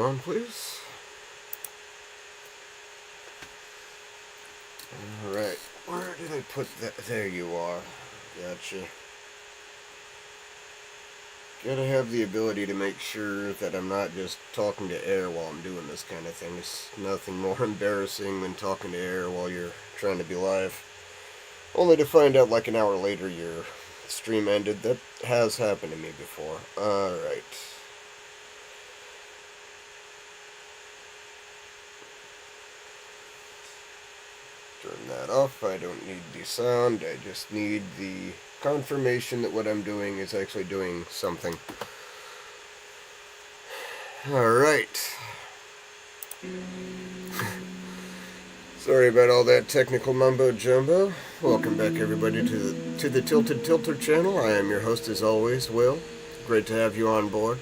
on, please. Alright, where did I put that? There you are. Gotcha. Gotta have the ability to make sure that I'm not just talking to air while I'm doing this kind of thing. There's nothing more embarrassing than talking to air while you're trying to be live. Only to find out like an hour later your stream ended. That has happened to me before. Alright. Turn that off. I don't need the sound. I just need the confirmation that what I'm doing is actually doing something. Alright. Sorry about all that technical mumbo jumbo. Welcome back everybody to the Tilted Tilter channel. I am your host as always, Will. Great to have you on board.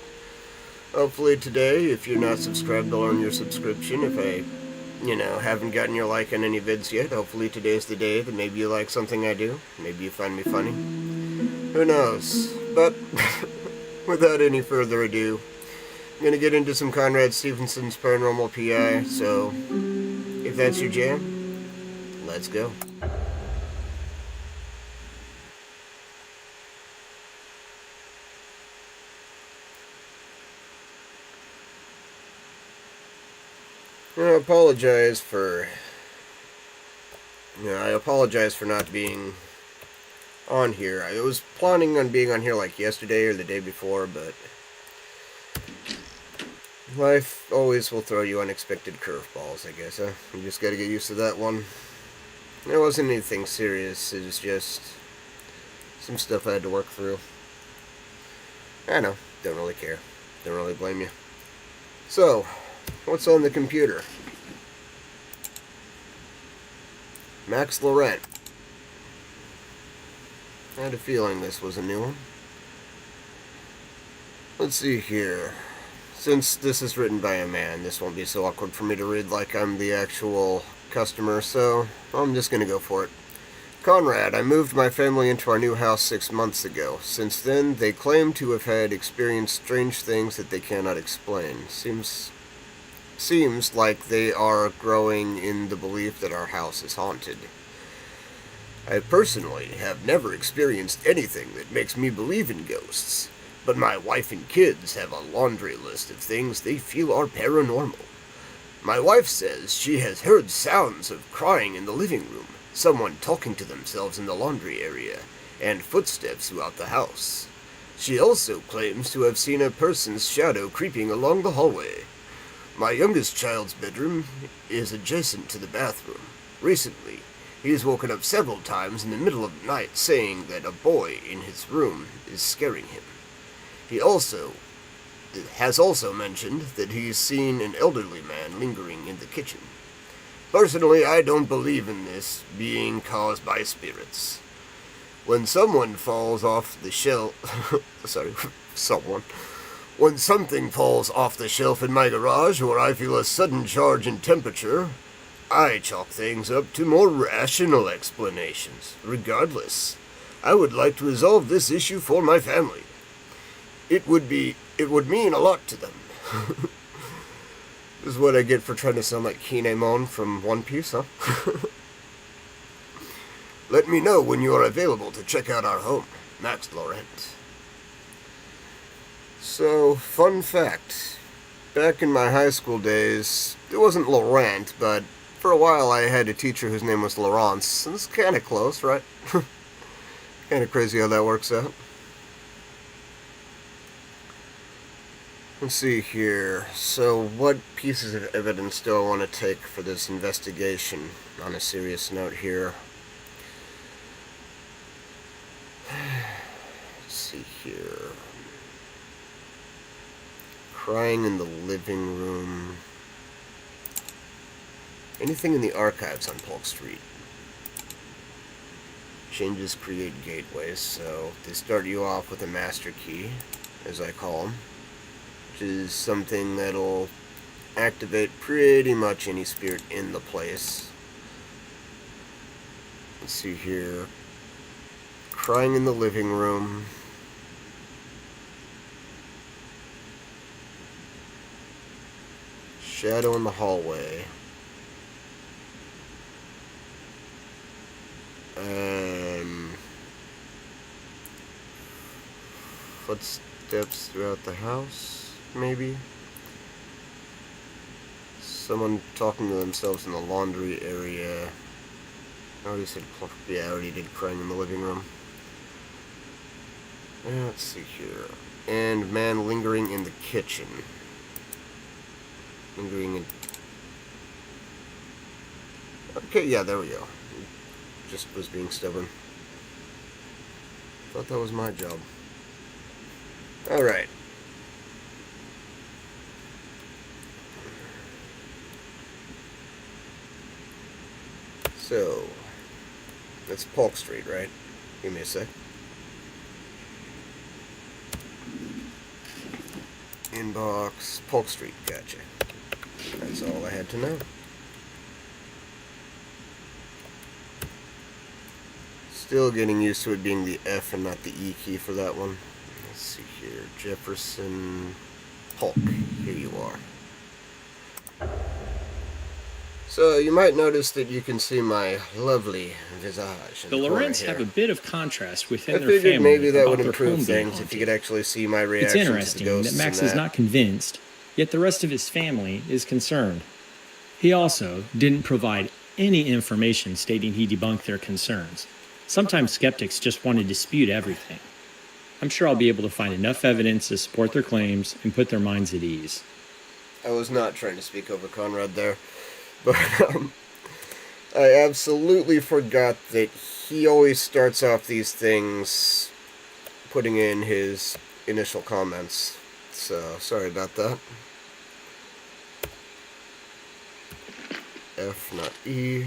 Hopefully today, if you're not subscribed, I'll earn your subscription. If I haven't gotten your like on any vids yet, hopefully today's the day that maybe you like something I do. Maybe you find me funny. Who knows? But without any further ado, I'm going to get into some Conrad Stevenson's Paranormal PI, so if that's your jam, let's go. I apologize for not being on here. I was planning on being on here like yesterday or the day before, but life always will throw you unexpected curveballs, I guess, huh? You just gotta get used to that one. It wasn't anything serious, it was just some stuff I had to work through. I know, don't really care. Don't really blame you. So, what's on the computer? Max Laurent. I had a feeling this was a new one. Let's see here. Since this is written by a man, this won't be so awkward for me to read like I'm the actual customer, so I'm just gonna go for it. Conrad, I moved my family into our new house 6 months ago. Since then, they claim to have had experienced strange things that they cannot explain. Seems like they are growing in the belief that our house is haunted. I personally have never experienced anything that makes me believe in ghosts, but my wife and kids have a laundry list of things they feel are paranormal. My wife says she has heard sounds of crying in the living room, someone talking to themselves in the laundry area, and footsteps throughout the house. She also claims to have seen a person's shadow creeping along the hallway. My youngest child's bedroom is adjacent to the bathroom. Recently, he has woken up several times in the middle of the night saying that a boy in his room is scaring him. He has also mentioned that he's seen an elderly man lingering in the kitchen. Personally, I don't believe in this being caused by spirits. When someone falls off the shelf... When something falls off the shelf in my garage or I feel a sudden charge in temperature, I chalk things up to more rational explanations. Regardless, I would like to resolve this issue for my family. It would mean a lot to them. This is what I get for trying to sound like Kinemon from One Piece, huh? Let me know when you are available to check out our home. Max Laurent. So, fun fact. Back in my high school days, it wasn't Laurent, but for a while I had a teacher whose name was Laurence. It's kind of close, right? Kind of crazy how that works out. Let's see here. So, what pieces of evidence do I want to take for this investigation? On a serious note here. Let's see here. Crying in the living room. Anything in the archives on Polk Street. Changes create gateways, so they start you off with a master key, as I call them, which is something that'll activate pretty much any spirit in the place. Let's see here. Crying in the living room. Shadow in the hallway. Footsteps throughout the house, maybe? Someone talking to themselves in the laundry area. I already said, yeah, I already did crying in the living room. Let's see here. And man lingering in the kitchen. Lingering in... Okay, yeah, there we go. Just was being stubborn. Thought that was my job. Alright. So, that's Polk Street, right? Give me a sec. Inbox, Polk Street, gotcha. That's all I had to know. Still getting used to it being the F and not the E key for that one. Let's see here. Jefferson Polk. Here you are. So you might notice that you can see my lovely visage. The Lorentz have a bit of contrast within their figured family. Maybe that would about their improve home being things if you haunted. could actually see my It's reaction to the interesting ghosts that Max and is not convinced, yet the rest of his family is concerned. He also didn't provide any information stating he debunked their concerns. Sometimes skeptics just want to dispute everything. I'm sure I'll be able to find enough evidence to support their claims and put their minds at ease. I was not trying to speak over Conrad there, but I absolutely forgot that he always starts off these things putting in his initial comments. So, sorry about that. F, not E.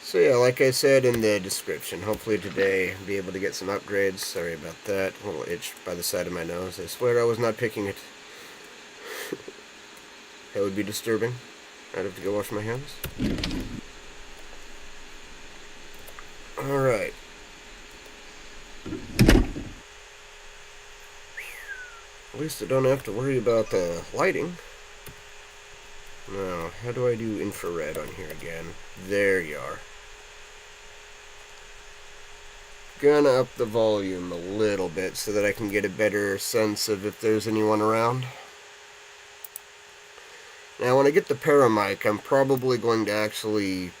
So yeah, like I said in the description, hopefully today I'll be able to get some upgrades. Sorry about that. A little itch by the side of my nose. I swear I was not picking it. That would be disturbing. I'd have to go wash my hands. Alright. At least I don't have to worry about the lighting. Now, how do I do infrared on here again? There you are. Gonna up the volume a little bit so that I can get a better sense of if there's anyone around. Now, when I get the Paramic, I'm probably going to actually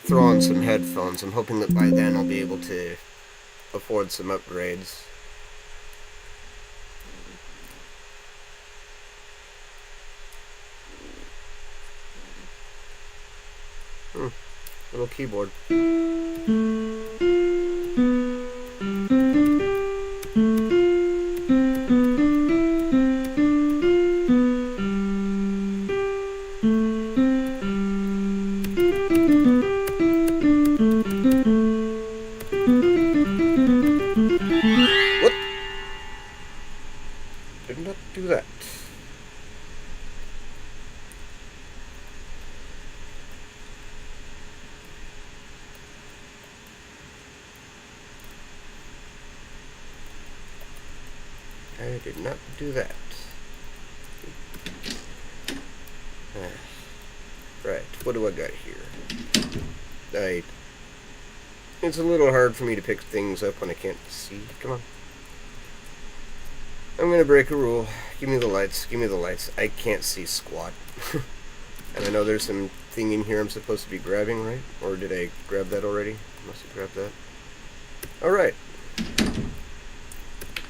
throw on some headphones. I'm hoping that by then I'll be able to afford some upgrades. Little keyboard. What? Did not do that. I did not do that. Right, what do I got here? It's a little hard for me to pick things up when I can't see. Come on. I'm gonna break a rule. Give me the lights. Give me the lights. I can't see squat. And I know there's some thing in here I'm supposed to be grabbing, right? Or did I grab that already? Must have grabbed that. Alright.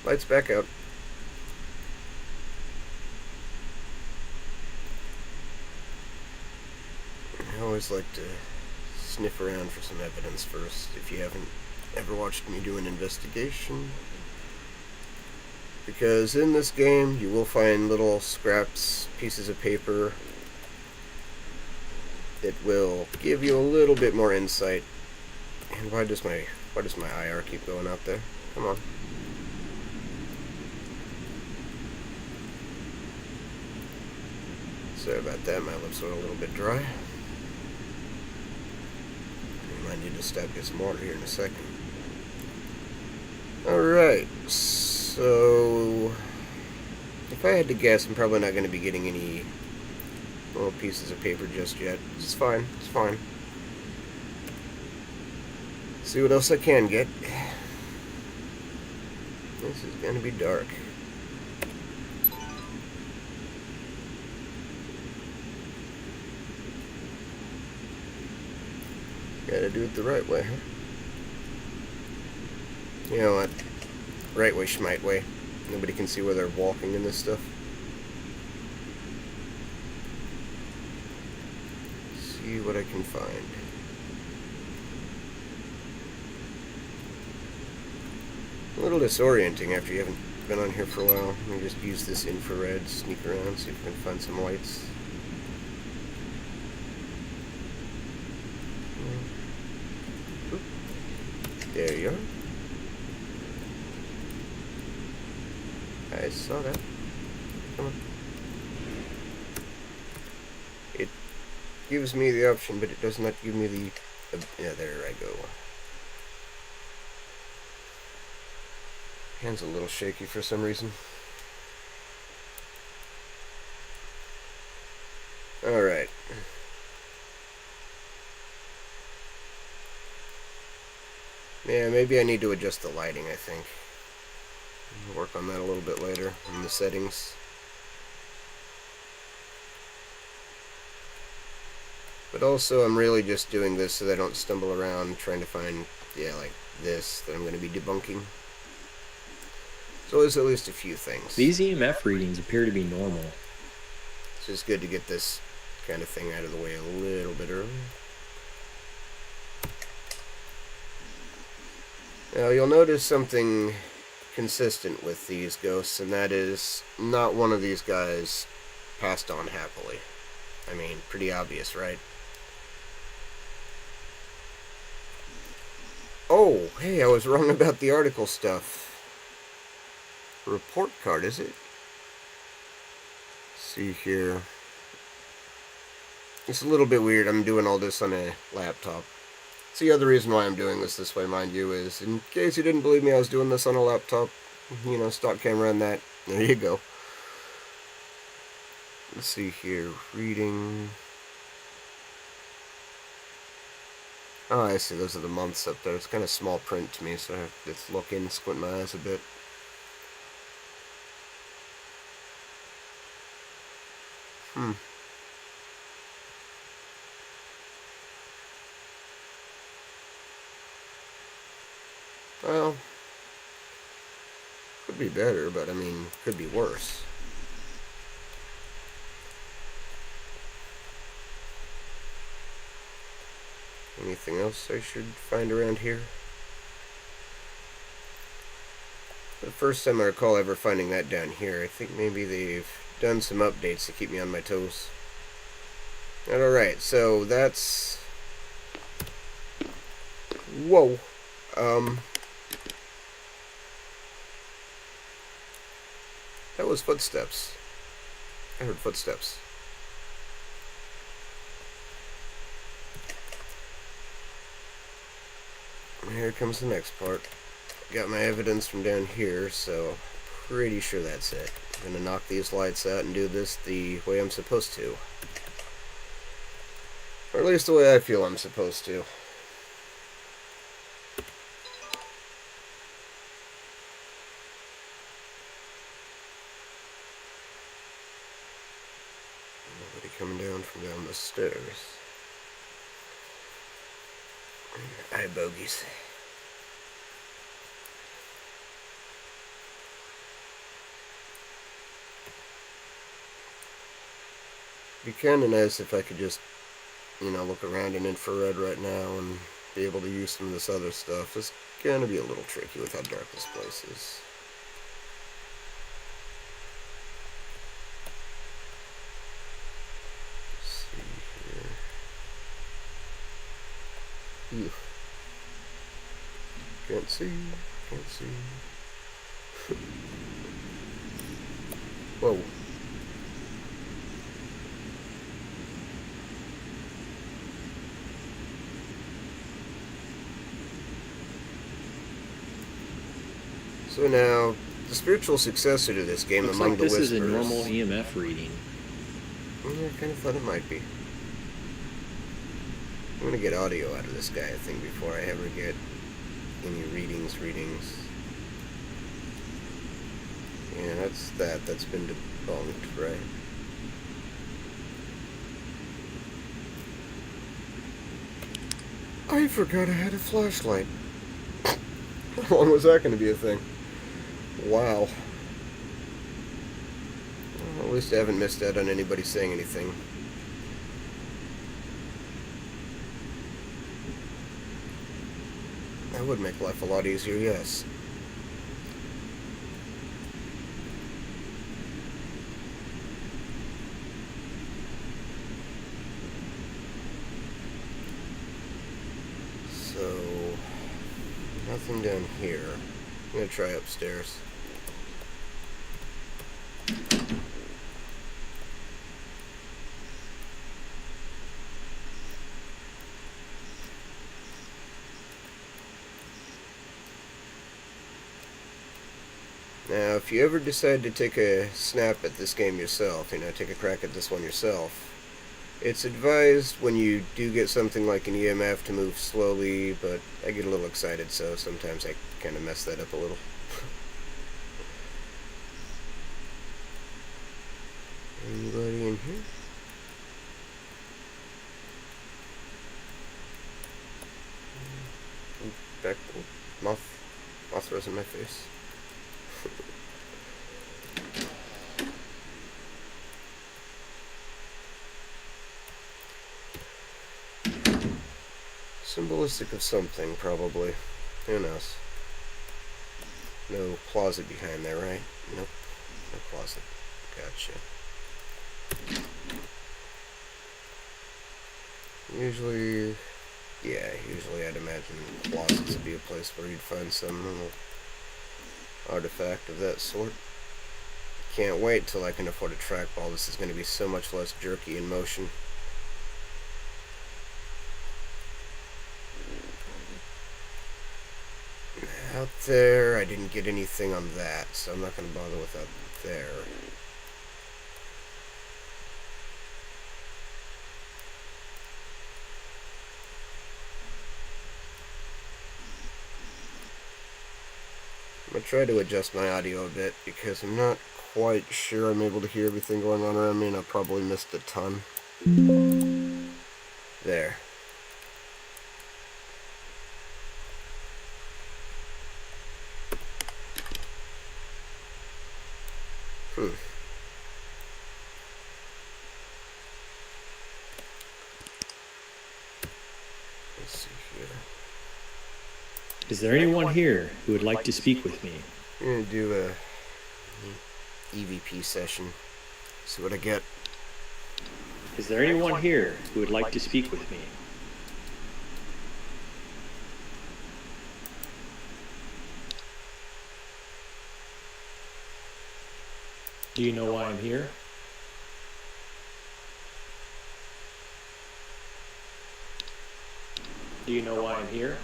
Lights back out. I always like to sniff around for some evidence first, if you haven't ever watched me do an investigation. Because in this game, you will find little scraps, pieces of paper, that will give you a little bit more insight. And why does my IR keep going out there? Come on. Sorry about that, my lips were a little bit dry. I need to stop get some water here in a second. Alright, so if If I had to guess, I'm probably not going to be getting any little pieces of paper just yet. It's fine. It's fine. See what else I can get. This is going to be dark. Gotta do it the right way, huh? You know what? Right way, schmite way. Nobody can see where they're walking in this stuff. See what I can find. A little disorienting after you haven't been on here for a while. Let me just use this infrared, sneak around, see if we can find some lights. There you are. I saw that. Come on. It gives me the option, but it does not give me the... yeah, there I go. Hand's a little shaky for some reason. Alright. Yeah, maybe I need to adjust the lighting, I think. I'll work on that a little bit later in the settings. But also, I'm really just doing this so that I don't stumble around trying to find, yeah, like this that I'm going to be debunking. So there's at least a few things. These EMF readings appear to be normal. It's just good to get this kind of thing out of the way a little bit early. Now, you'll notice something consistent with these ghosts, and that is not one of these guys passed on happily. I mean, pretty obvious, right? Oh, hey, I was wrong about the article stuff. Report card, is it? Let's see here. It's a little bit weird. I'm doing all this on a laptop. It's the other reason why I'm doing this way, mind you, is in case you didn't believe me, I was doing this on a laptop. You know, stock camera and that. There you go. Let's see here. Reading. Oh, I see. Those are the months up there. It's kind of small print to me, so I have to look in, squint my eyes a bit. Well, could be better, but I mean, could be worse. Anything else I should find around here? The first time I recall ever finding that down here, I think maybe they've done some updates to keep me on my toes. Alright, so that's... Whoa. That was footsteps. I heard footsteps. Here comes the next part. Got my evidence from down here, so pretty sure that's it. I'm gonna knock these lights out and do this the way I'm supposed to. Or at least the way I feel I'm supposed to. Nobody coming down from down the stairs. Eye bogeys. Be kind of nice if I could just, you know, look around in infrared right now and be able to use some of this other stuff. It's gonna be a little tricky with how dark this place is. Let's see here. Ew. Can't see. Can't see. Whoa. So now, the spiritual successor to this game Looks among like the this Whispers. is a normal EMF reading. Yeah, I kind of thought it might be. I'm gonna get audio out of this guy, I think, before I ever get any readings. Yeah, that's been debunked, right? I forgot I had a flashlight. How long was that going to be a thing? Wow. Well, at least I haven't missed out on anybody saying anything. That would make life a lot easier, yes. So, nothing down here. I'm going to try upstairs. Now, if you ever decide to take a snap at this game yourself, take a crack at this one yourself, it's advised when you do get something like an EMF to move slowly, but I get a little excited, so sometimes I kind of mess that up a little. Anybody in here? Back. Moth was in my face. Symbolistic of something, probably. Who knows? No closet behind there, right? Nope. No closet. Gotcha. Usually I'd imagine closets would be a place where you'd find some little artifact of that sort. Can't wait till I can afford a trackball. This is going to be so much less jerky in motion. Out there, I didn't get anything on that, so I'm not going to bother with out there. I'm going to try to adjust my audio a bit because I'm not quite sure I'm able to hear everything going on around me, and I probably missed a ton. There. Let's see here. Is there anyone here who would like to speak with me? I'm going to do a EVP session. See what I get. Is there anyone here who would like to speak with me? Do you know why I'm here? Do you know why I'm here?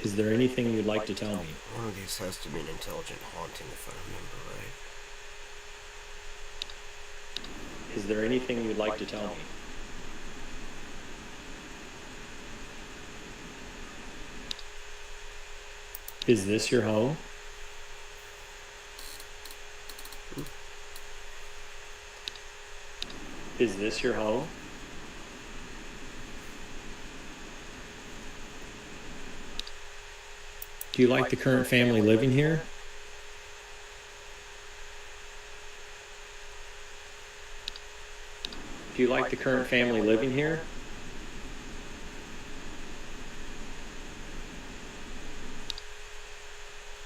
Is there anything you'd like to tell me? One of these has to be an intelligent haunting, if I remember right. Is there anything you'd like to tell me? Is this your home? Is this your home? Do you like the current family living here? Do you like the current family living here?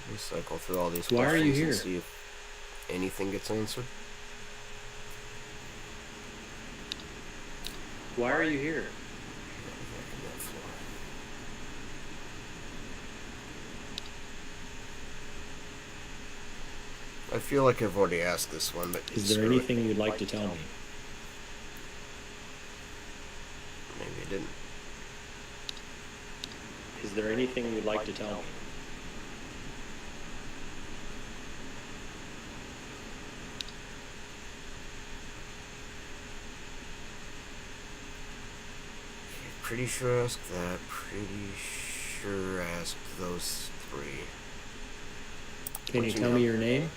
Let me cycle through all these Why are you questions here? and see if anything gets answered. Why are you here? I feel like I've already asked this one, but Is there screw it. anything you'd like to tell me? Maybe I didn't. there anything you'd like to tell me? Pretty sure ask that. Pretty sure ask those three. Can you tell me your name?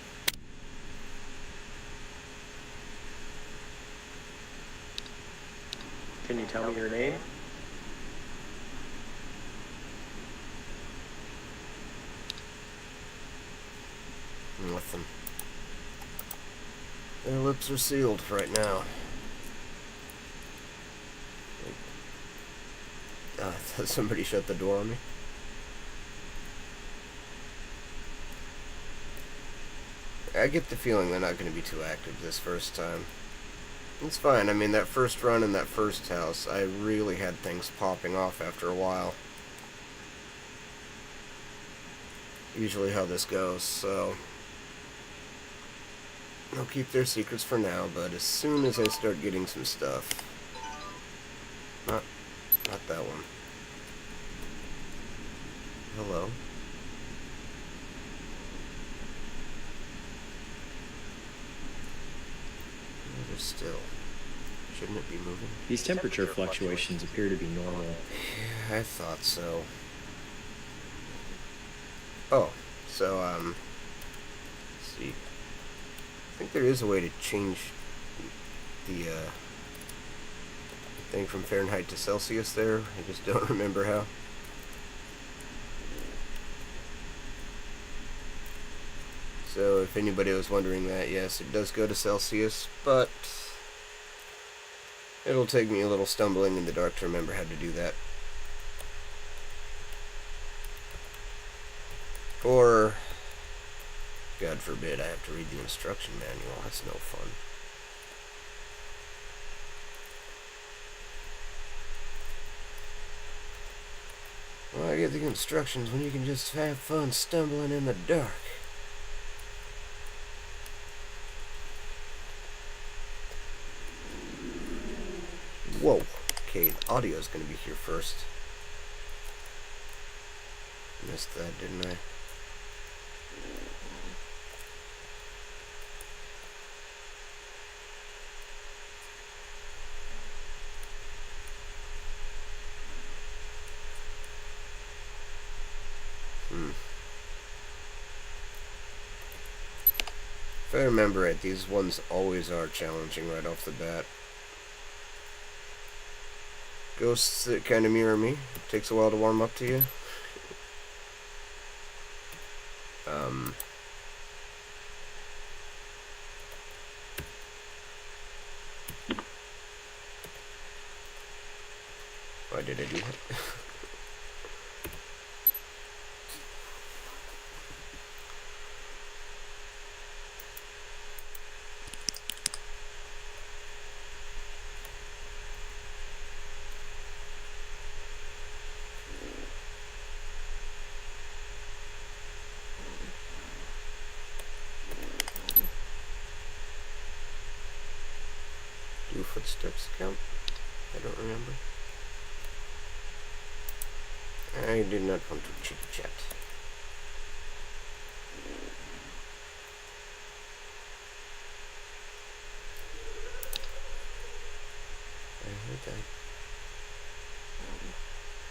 Can you tell me your name? Nothing. Their lips are sealed right now. I thought somebody shut the door on me. I get the feeling they're not going to be too active this first time. It's fine. I mean, that first run in that first house, I really had things popping off after a while. Usually how this goes, so I'll keep their secrets for now, but as soon as I start getting some stuff... Not that one. Hello? They're still. Shouldn't it be moving? These temperature fluctuations appear to be normal. Yeah, I thought so. Oh, so, let's see. I think there is a way to change the, thing from Fahrenheit to Celsius there. I just don't remember how. So if anybody was wondering that, yes, it does go to Celsius, but it'll take me a little stumbling in the dark to remember how to do that. Or, God forbid, I have to read the instruction manual. That's no fun. Well, I get the instructions when you can just have fun stumbling in the dark. Whoa. Okay, audio's gonna be here first. Missed that, didn't I? If I remember right, these ones always are challenging right off the bat. Ghosts that kind of mirror me. Takes a while to warm up to you. Why did I do that? Do footsteps count? I don't remember. I do not want to chit-chat. I heard that.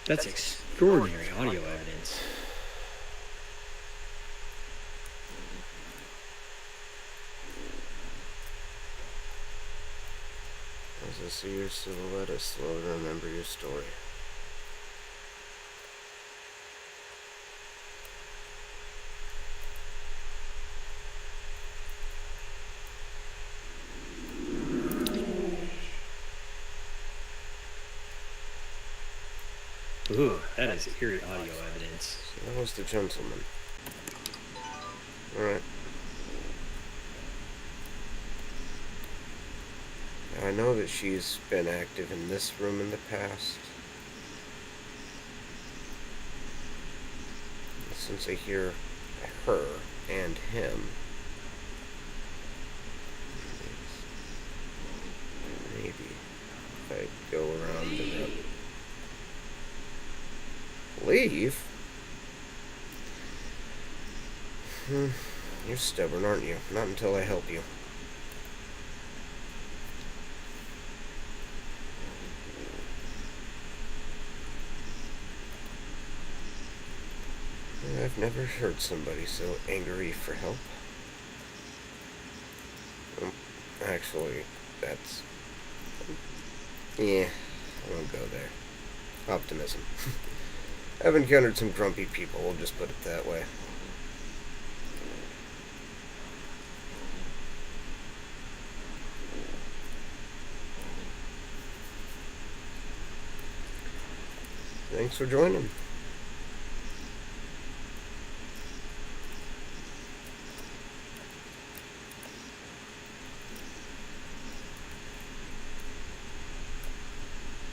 That's extraordinary audio evidence. As I see your silhouette, I slowly remember your story. Ooh, that is eerie audio evidence. So that was the gentleman. Alright. I know that she's been active in this room in the past. Since I hear her and him, maybe if I go around to that. Lee! leave. You're stubborn, aren't you? Not until I help you. I've never heard somebody so angry for help. Actually, that's... yeah, I won't go there. Optimism. I've encountered some grumpy people, we'll just put it that way. Thanks for joining.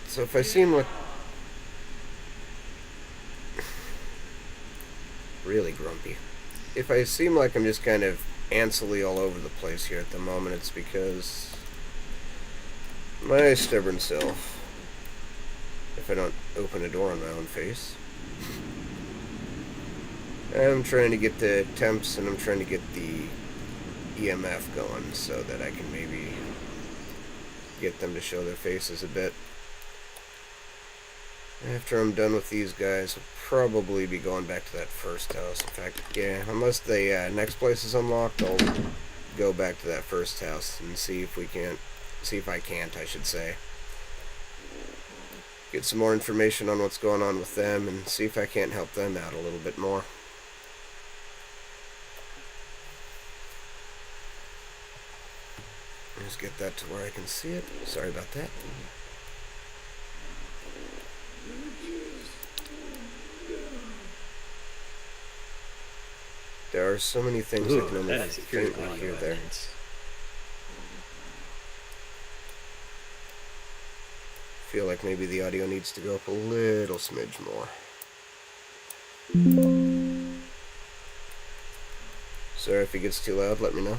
So if I seem like really grumpy, if I seem like I'm just kind of antsily all over the place here at the moment, it's because my stubborn self, if I don't open a door on my own face, I'm trying to get the temps and I'm trying to get the EMF going so that I can maybe get them to show their faces a bit. After I'm done with these guys, I'll probably be going back to that first house. In fact, yeah, unless the next place is unlocked, I'll go back to that first house and see if I can't, I should say. Get some more information on what's going on with them and see if I can't help them out a little bit more. Just get that to where I can see it. Sorry about that. There are so many things I can only faintly hear there. Feel like maybe the audio needs to go up a little smidge more. Sorry if it gets too loud, let me know.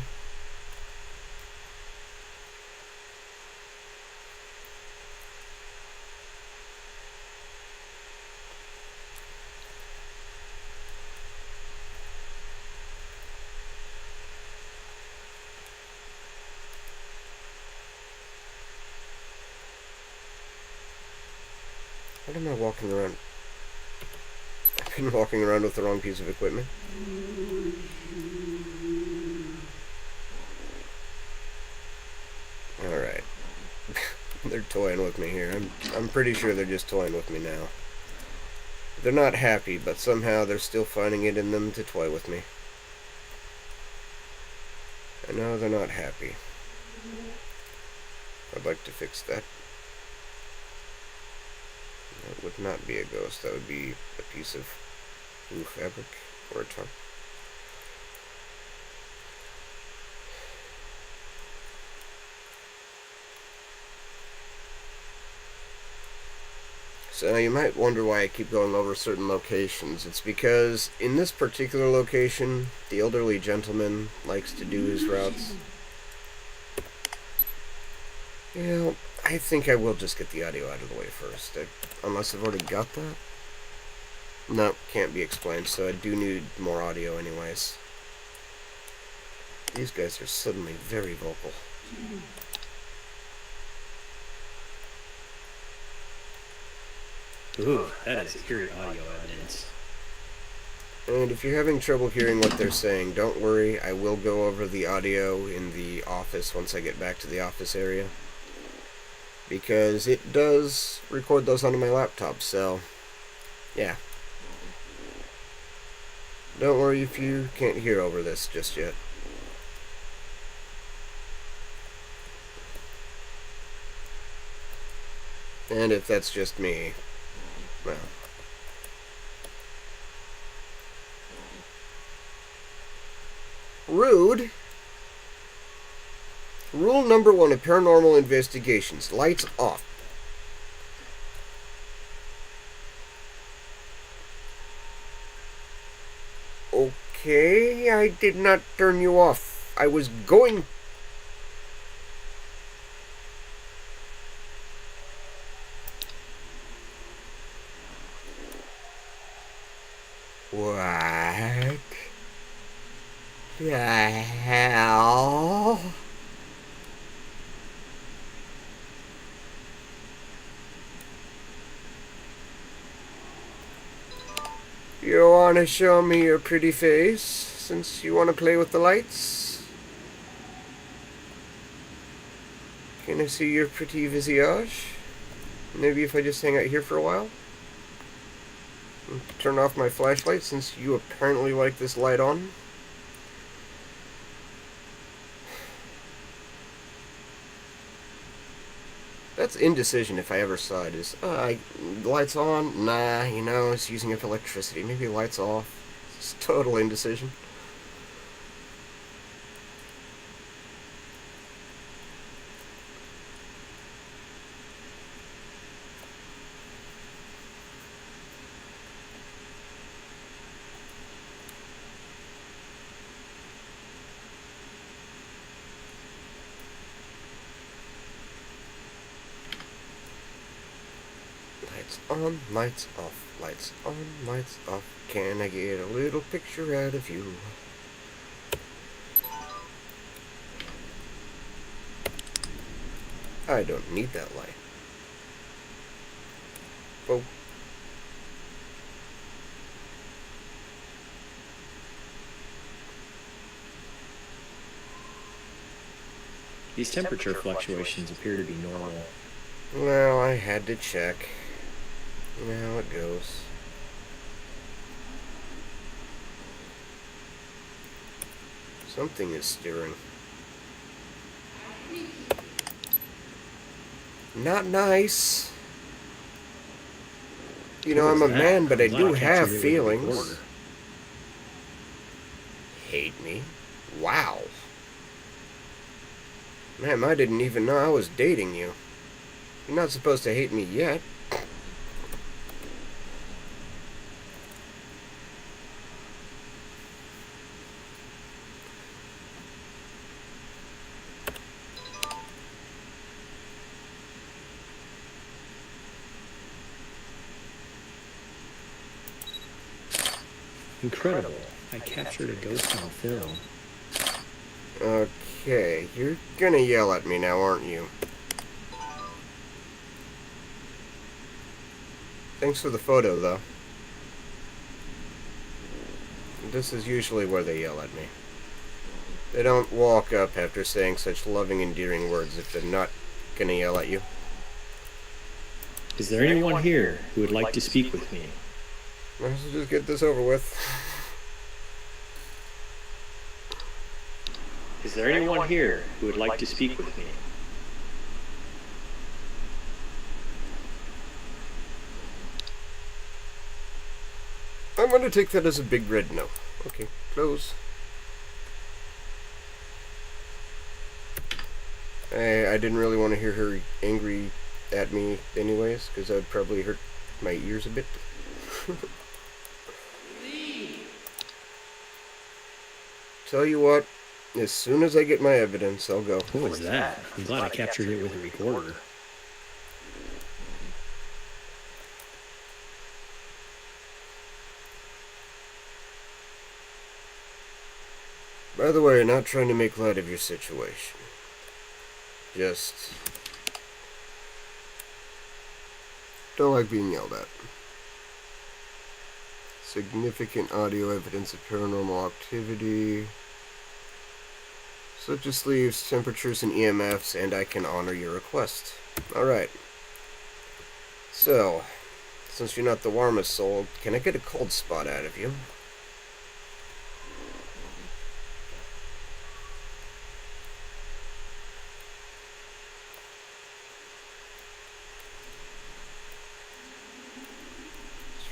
What am I walking around? I've been walking around with the wrong piece of equipment. Alright. They're toying with me here. I'm pretty sure they're just toying with me now. They're not happy, but somehow they're still finding it in them to toy with me. I know they're not happy. I'd like to fix that. That would not be a ghost. That would be a piece of blue fabric or a tarp. So you might wonder why I keep going over certain locations. It's because in this particular location, the elderly gentleman likes to do his routes. You know, I think I will just get the audio out of the way first. Unless I've already got that? No, can't be explained, so I do need more audio anyways. These guys are suddenly very vocal. Ooh, that is eerie audio evidence. And if you're having trouble hearing what they're saying, don't worry, I will go over the audio in the office once I get back to the office area. Because it does record those onto my laptop, so yeah. Don't worry if you can't hear over this just yet. And if that's just me, well. Rude. Rule number 1 of Paranormal Investigations. Lights off. Okay, I did not turn you off. I was going... What the hell? You wanna show me your pretty face, since you wanna play with the lights? Can I see your pretty visage? Maybe if I just hang out here for a while? Turn off my flashlight, since you apparently like this light on? That's indecision if I ever saw it. Lights on? Nah, it's using up electricity. Maybe lights off. It's total indecision. Lights on, lights off, lights on, lights off. Can I get a little picture out of you? I don't need that light. Oh. These temperature fluctuations appear to be normal. Well, I had to check. Now it goes. Something is stirring. Not nice. I'm a man, but I do have feelings. Hate me? Wow. Ma'am, I didn't even know I was dating you. You're not supposed to hate me yet. Incredible. I captured a ghost on film. Okay, you're gonna yell at me now, aren't you? Thanks for the photo, though. This is usually where they yell at me. They don't walk up after saying such loving, endearing words if they're not gonna yell at you. Is there anyone here who would like to speak with me? Let's just get this over with. Is there anyone here who would like to speak with me? I'm gonna take that as a big red no. Okay, close. I didn't really want to hear her angry at me anyways, because that would probably hurt my ears a bit. Tell you what, as soon as I get my evidence, I'll go. What was that? I'm glad I captured it with a recorder. By the way, not trying to make light of your situation. Just don't like being yelled at. Significant audio evidence of paranormal activity, such as sleeves, temperatures, and EMFs, and I can honor your request. Alright. So, since you're not the warmest soul, can I get a cold spot out of you?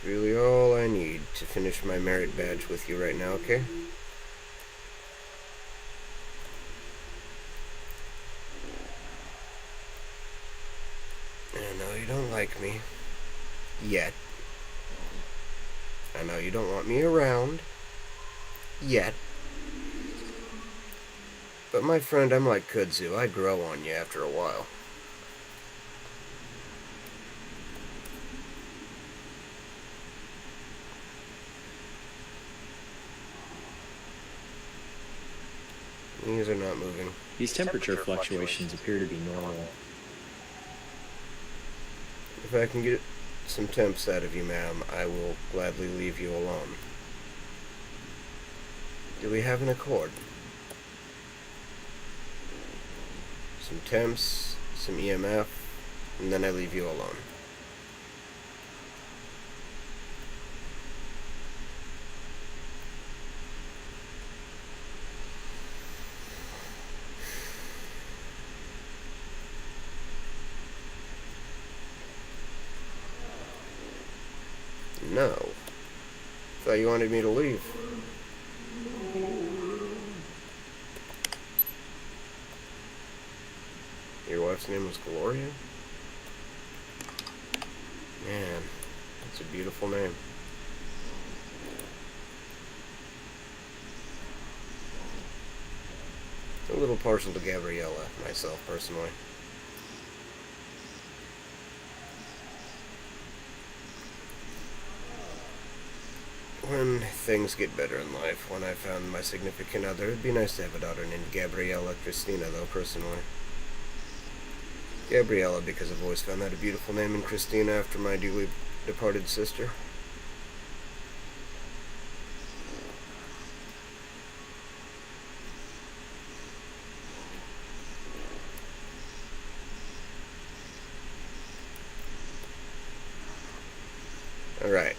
Really all I need to finish my merit badge with you right now, okay? I know you don't like me. Yet. I know you don't want me around. Yet. But my friend, I'm like kudzu. I grow on you after a while. These are not moving. These temperature fluctuations appear to be normal. If I can get some temps out of you, ma'am, I will gladly leave you alone. Do we have an accord? Some temps, some EMF, and then I leave you alone. No. Thought you wanted me to leave. Your wife's name was Gloria? Man, that's a beautiful name. A little partial to Gabriella, myself, personally. When things get better in life, when I found my significant other, it'd be nice to have a daughter named Gabriella Christina, though, personally. Gabriella, because I've always found that a beautiful name, and Christina after my dearly departed sister. Alright,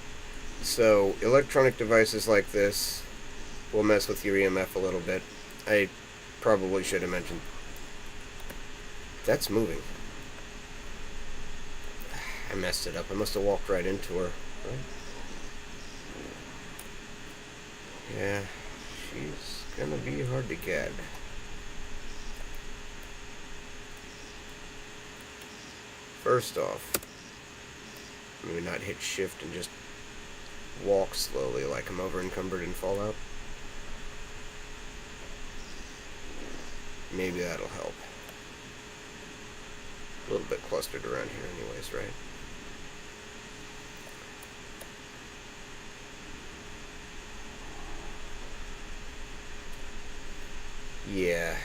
so electronic devices like this will mess with your EMF a little bit. I probably should have mentioned. That's moving. I messed it up. I must have walked right into her. Right? Yeah, she's gonna be hard to get. First off, maybe not hit shift and just walk slowly like I'm over encumbered in Fallout. Maybe that'll help. A little bit clustered around here anyways, right? Yeah.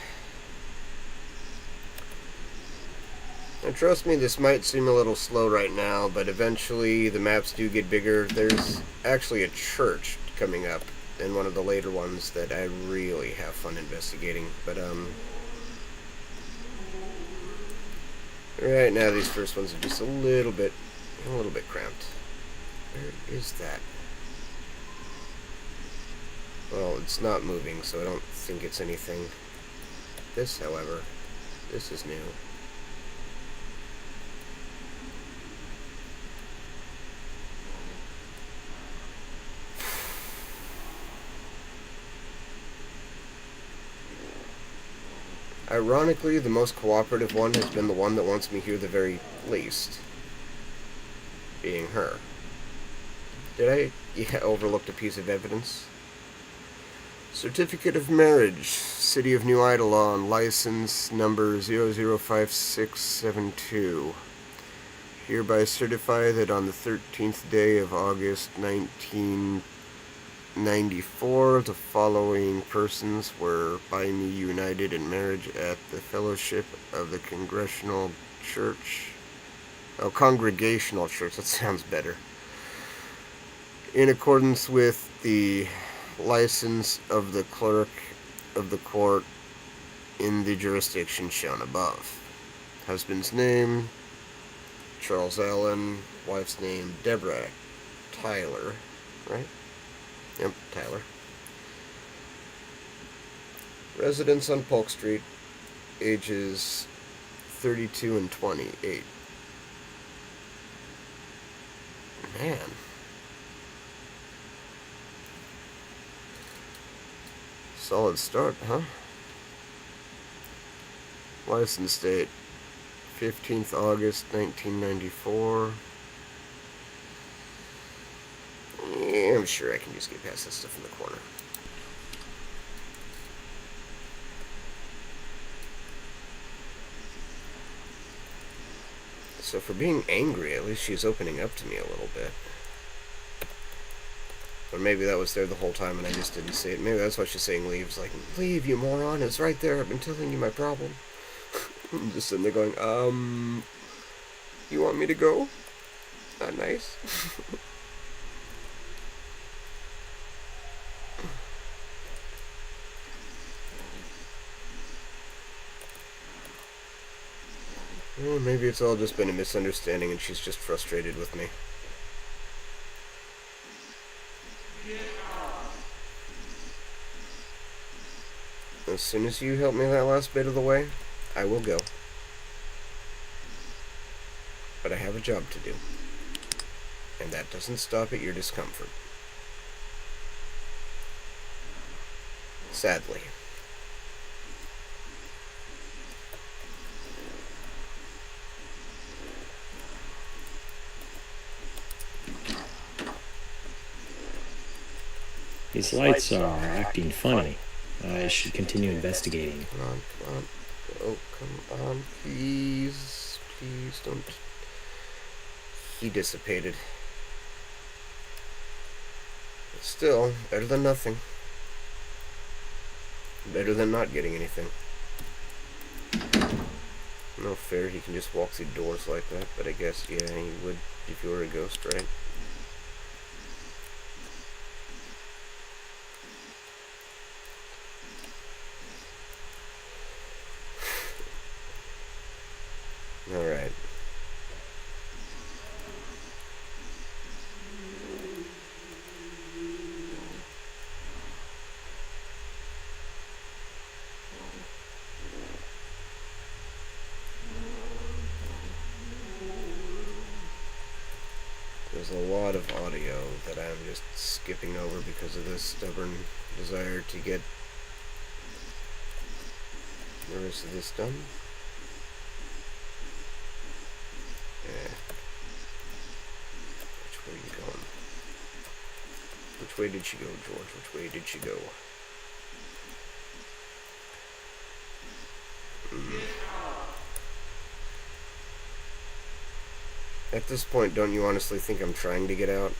Now trust me, this might seem a little slow right now, but eventually the maps do get bigger. There's actually a church coming up in one of the later ones that I really have fun investigating, but right now these first ones are just a little bit cramped. Where is that? Well, it's not moving, so I don't think it's anything. This, however, this is new. Ironically, the most cooperative one has been the one that wants me here the very least. Being her. Did I overlooked a piece of evidence? Certificate of Marriage, City of New Eidolon, license number 005672. Hereby certify that on the 13th day of August 1994, the following persons were by me united in marriage at the Fellowship of the Congregational Church. Oh, Congregational Church, that sounds better. In accordance with the license of the clerk of the court in the jurisdiction shown above. Husband's name, Charles Allen. Wife's name, Deborah Tyler. Right? Yep, Tyler. Residence on Polk Street. Ages 32 and 28. Man. Solid start, huh? License date 15th August 1994. Yeah, I'm sure I can just get past this stuff in the corner. So for being angry, at least she's opening up to me a little bit. Or maybe that was there the whole time and I just didn't see it. Maybe that's why she's saying leave. It's like, leave, you moron. It's right there. I've been telling you my problem. I'm just sitting there going, you want me to go? Not nice. Well, maybe it's all just been a misunderstanding and she's just frustrated with me. As soon as you help me that last bit of the way, I will go. But I have a job to do. And that doesn't stop at your discomfort. Sadly. These lights are acting funny. I should continue investigating. Come on, come on. Oh, come on, please. Please don't. He dissipated. But still, better than nothing. Better than not getting anything. No fair, he can just walk through doors like that, but I guess, yeah, he would if you were a ghost, right? Alright. There's a lot of audio that I'm just skipping over because of this stubborn desire to get the rest of this done. Yeah. Which way are you going? Which way did she go, George? Which way did she go? At this point, don't you honestly think I'm trying to get out?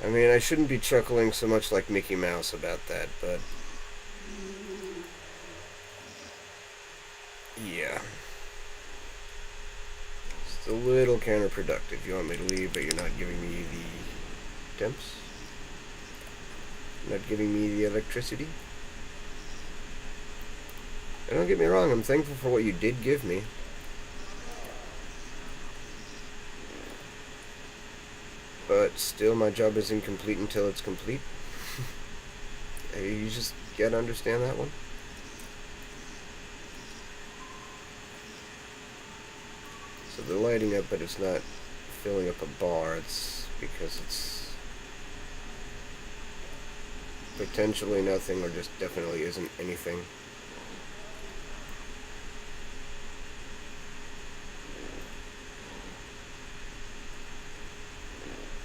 I mean, I shouldn't be chuckling so much like Mickey Mouse about that, but yeah. It's a little counterproductive. You want me to leave, but you're not giving me the temps? Not giving me the electricity? And don't get me wrong, I'm thankful for what you did give me. But still, my job is incomplete until it's complete. You just gotta understand that one. So they're lighting up, but it's not filling up a bar. It's because it's potentially nothing, or just definitely isn't anything.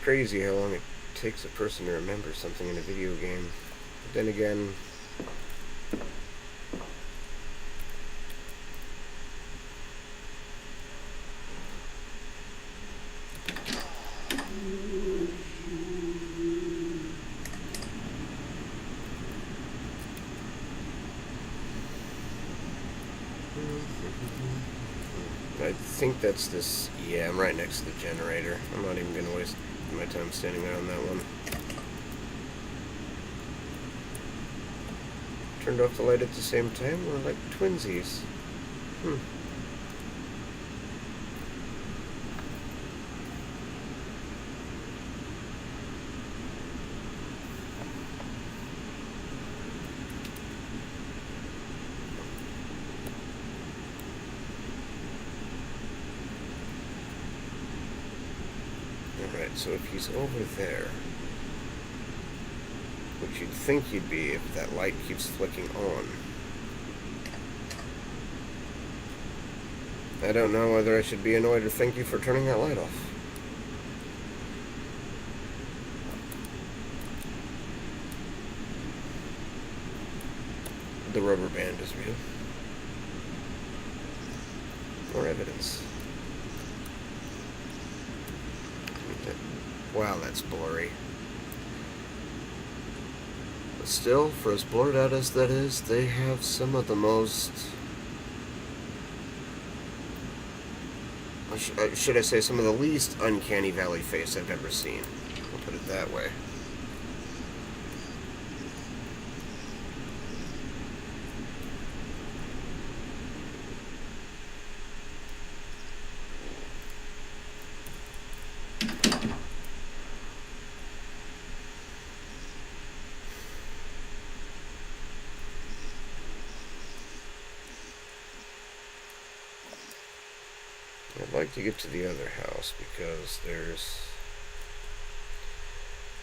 Crazy how long it takes a person to remember something in a video game. But then again, I think that's this. Yeah, I'm right next to the generator. I'm not even gonna waste my time standing there on that one. Turned off the light at the same time. We're like twinsies. Alright, so if he's over there, which you'd think he'd be if that light keeps flicking on. I don't know whether I should be annoyed or thank you for turning that light off. The rubber band is real. More evidence. Wow, that's blurry. But still, for as blurred out as that is, they have some of the most... should I say, some of the least uncanny valley face I've ever seen. I'll put it that way. I'd like to get to the other house because there's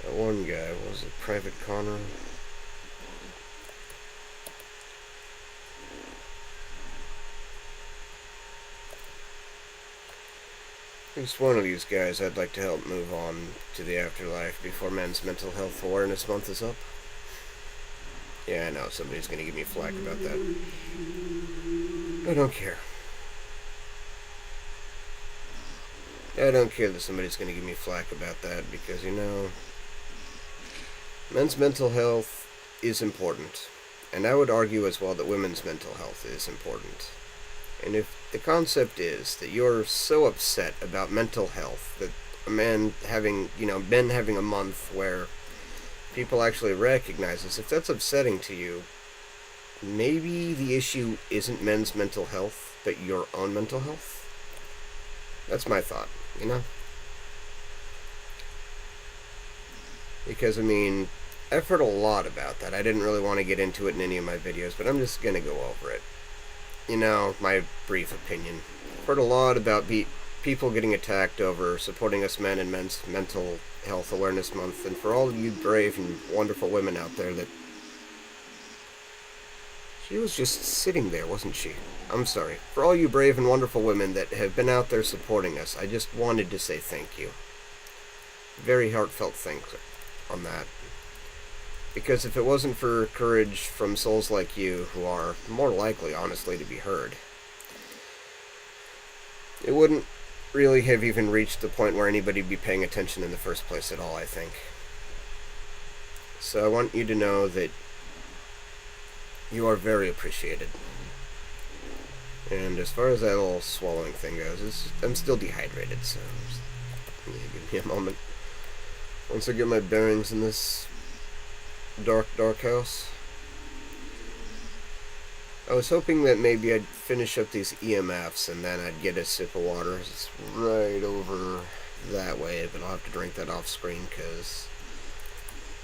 that one guy, was it Private Connor? Just one of these guys I'd like to help move on to the afterlife before Men's Mental Health Awareness Month is up. Yeah, I know, somebody's gonna give me flack about that. I don't care. I don't care that somebody's going to give me flack about that because, you know, men's mental health is important. And I would argue as well that women's mental health is important. And if the concept is that you're so upset about mental health that a man having, men having a month where people actually recognize this, if that's upsetting to you, maybe the issue isn't men's mental health, but your own mental health. That's my thought. Because, I've heard a lot about that. I didn't really want to get into it in any of my videos, but I'm just going to go over it. My brief opinion. I've heard a lot about people getting attacked over supporting us men in Men's Mental Health Awareness Month, and for all of you brave and wonderful women out there that... She was just sitting there, wasn't she? I'm sorry. For all you brave and wonderful women that have been out there supporting us, I just wanted to say thank you. Very heartfelt thanks on that. Because if it wasn't for courage from souls like you, who are more likely, honestly, to be heard, it wouldn't really have even reached the point where anybody would be paying attention in the first place at all, I think. So I want you to know that you are very appreciated. And as far as that little swallowing thing goes, I'm still dehydrated, so give me a moment. Once I get my bearings in this dark house. I was hoping that maybe I'd finish up these EMFs and then I'd get a sip of water. It's right over that way, but I'll have to drink that off screen because...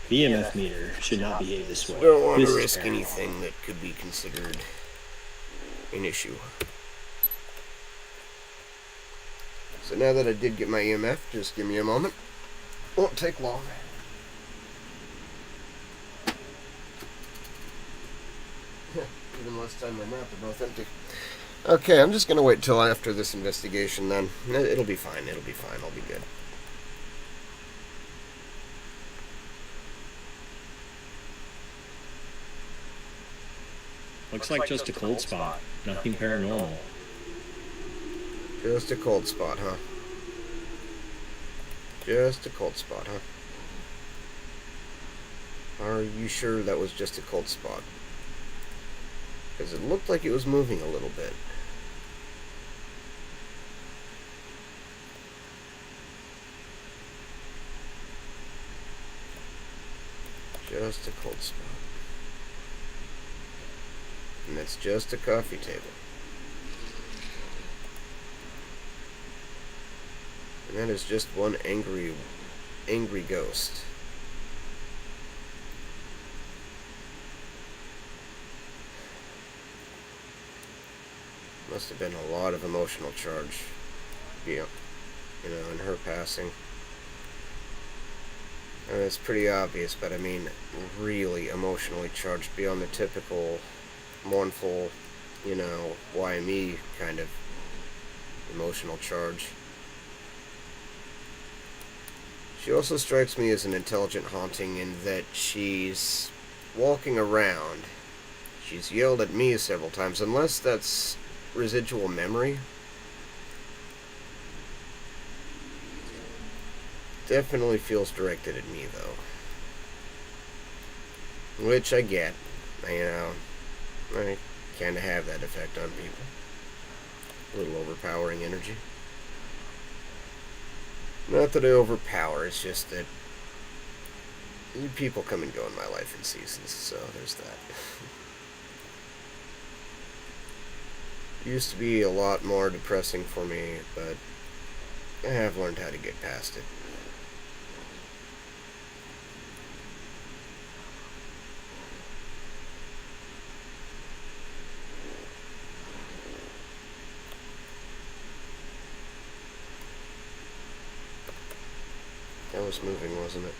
The EMF meter should not behave this way. I don't want to risk anything that could be considered an issue. So now that I did get my EMF, just give me a moment. Won't take long. Even less time than that, they're both empty. Okay, I'm just going to wait till after this investigation then. It'll be fine, I'll be good. Looks like just a cold spot. Nothing paranormal. Just a cold spot, huh? Just a cold spot, huh? Are you sure that was just a cold spot? Because it looked like it was moving a little bit. Just a cold spot. And that's just a coffee table. And that is just one angry ghost. Must have been a lot of emotional charge, in her passing. And it's pretty obvious, but really emotionally charged beyond the typical mournful, why me kind of emotional charge. She also strikes me as an intelligent haunting in that she's walking around. She's yelled at me several times, unless that's residual memory. Definitely feels directed at me, though. Which I get. I kind of have that effect on people. A little overpowering energy. Not that I overpower, it's just that people come and go in my life in seasons, so there's that. It used to be a lot more depressing for me, but I have learned how to get past it. That was moving, wasn't it?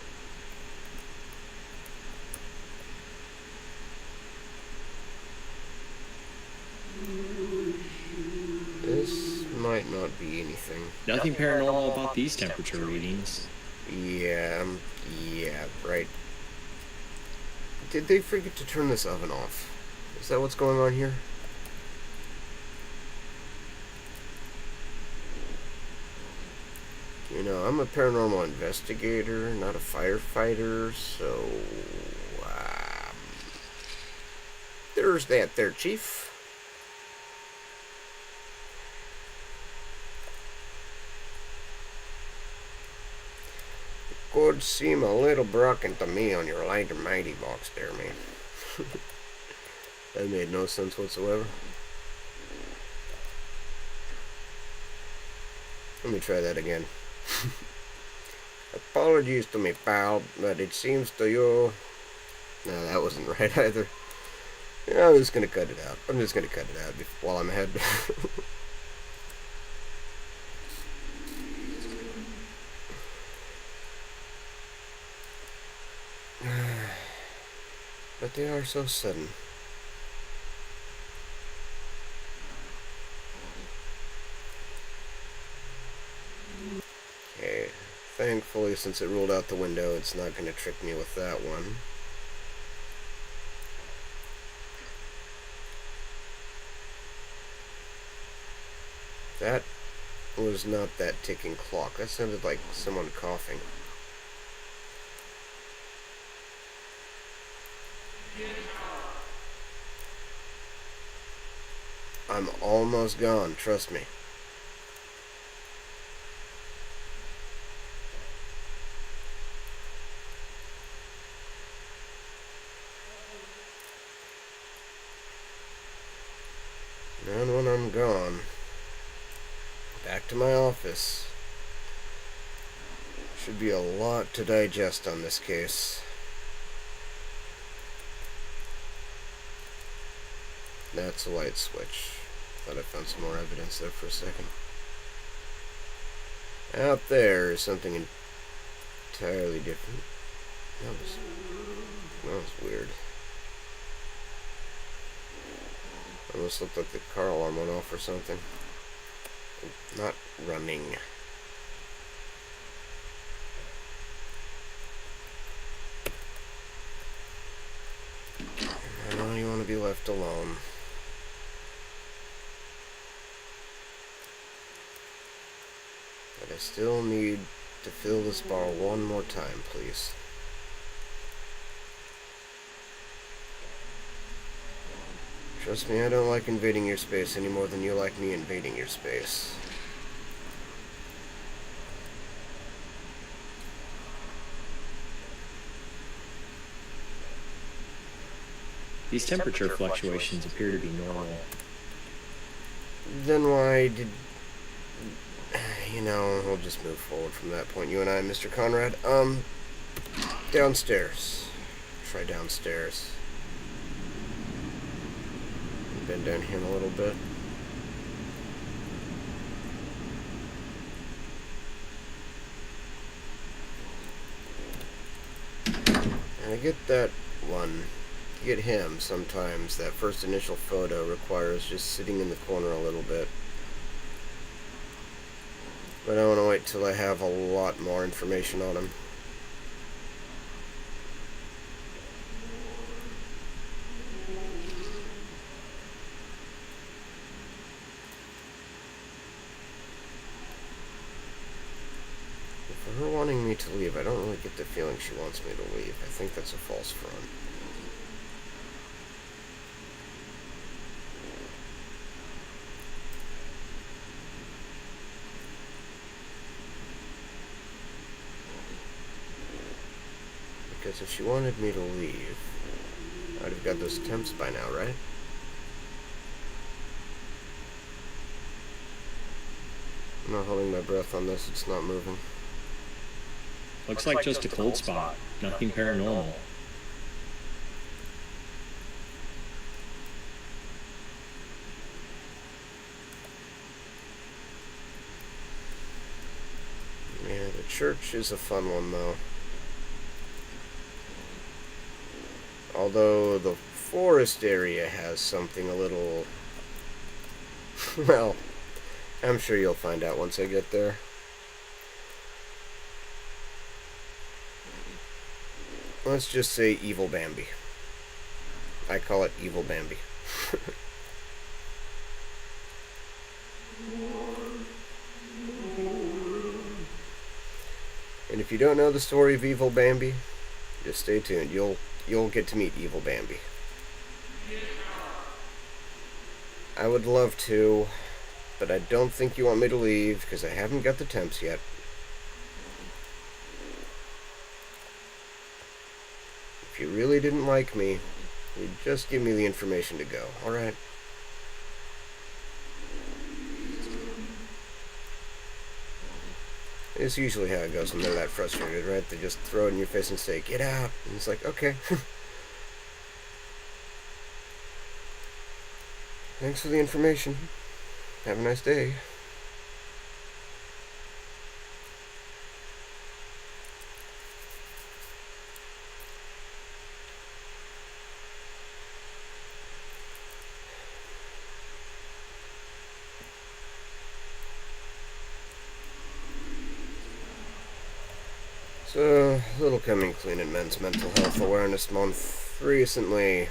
This might not be anything. Nothing paranormal about these temperature readings. Yeah, right. Did they forget to turn this oven off? Is that what's going on here? You know, I'm a paranormal investigator, not a firefighter, so... there's that there, Chief. It could seem a little broken to me on your light and mighty box there, man. That made no sense whatsoever. Let me try that again. Apologies to me, pal, but it seems to you... No, that wasn't right either. Yeah, I'm just gonna cut it out. I'm just gonna cut it out while I'm ahead. But they are so sudden. Okay, thankfully, since it ruled out the window, it's not going to trick me with that one. That was not that ticking clock. That sounded like someone coughing. I'm almost gone, trust me. And when I'm gone, back to my office. Should be a lot to digest on this case. That's a light switch. Thought I found some more evidence there for a second. Out there is something entirely different. That was weird. Almost looked like the car alarm went off or something. Not running. I know you want to be left alone. But I still need to fill this bar one more time, please. Trust me, I don't like invading your space any more than you like me invading your space. These temperature fluctuations appear to be normal. Then why did... You know, we'll just move forward from that point. You and I, Mr. Conrad. Downstairs. Try downstairs. Bend down here a little bit. And I get that one. To get him, sometimes that first initial photo requires just sitting in the corner a little bit. But I want to wait till I have a lot more information on him. to leave. I don't really get the feeling she wants me to leave. I think that's a false front. Because if she wanted me to leave, I'd have got those attempts by now, right? I'm not holding my breath on this, it's not moving. Looks like just a cold spot. Nothing paranormal. Yeah, the church is a fun one, though. Although the forest area has something a little... well, I'm sure you'll find out once I get there. Let's just say Evil Bambi. I call it Evil Bambi. And if you don't know the story of Evil Bambi, just stay tuned. You'll get to meet Evil Bambi. I would love to, but I don't think you want me to leave because I haven't got the temps yet. If you really didn't like me, you'd just give me the information to go, alright? It's usually how it goes when they're that frustrated, right? They just throw it in your face and say, "Get out!" And it's like, okay. Thanks for the information. Have a nice day. So, a little coming clean in Men's Mental Health Awareness Month. Recently,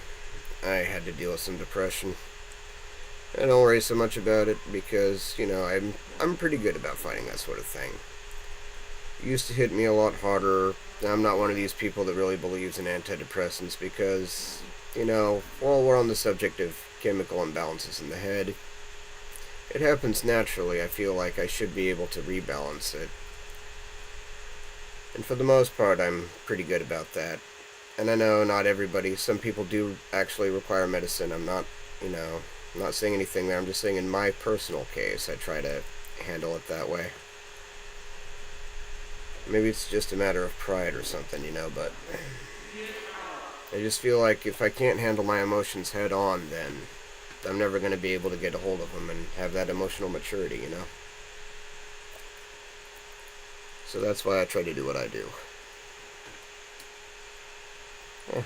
I had to deal with some depression. I don't worry so much about it because, I'm pretty good about fighting that sort of thing. It used to hit me a lot harder. I'm not one of these people that really believes in antidepressants because, while we're on the subject of chemical imbalances in the head, it happens naturally. I feel like I should be able to rebalance it. And for the most part, I'm pretty good about that. And I know not everybody, some people do actually require medicine. I'm not saying anything there. I'm just saying in my personal case, I try to handle it that way. Maybe it's just a matter of pride or something, but I just feel like if I can't handle my emotions head on, then I'm never going to be able to get a hold of them and have that emotional maturity, So that's why I try to do what I do. Oh,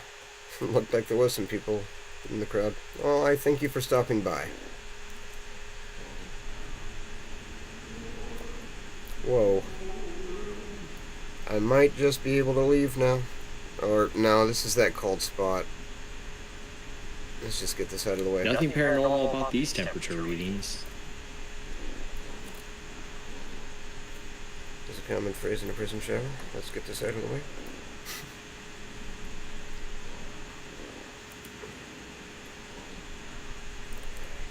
looked like there was some people in the crowd. Well, I thank you for stopping by. Whoa. I might just be able to leave now. Or, no, this is that cold spot. Let's just get this out of the way. Nothing paranormal about these temperature readings. There's a common phrase in a prison shower. Let's get this out of the way.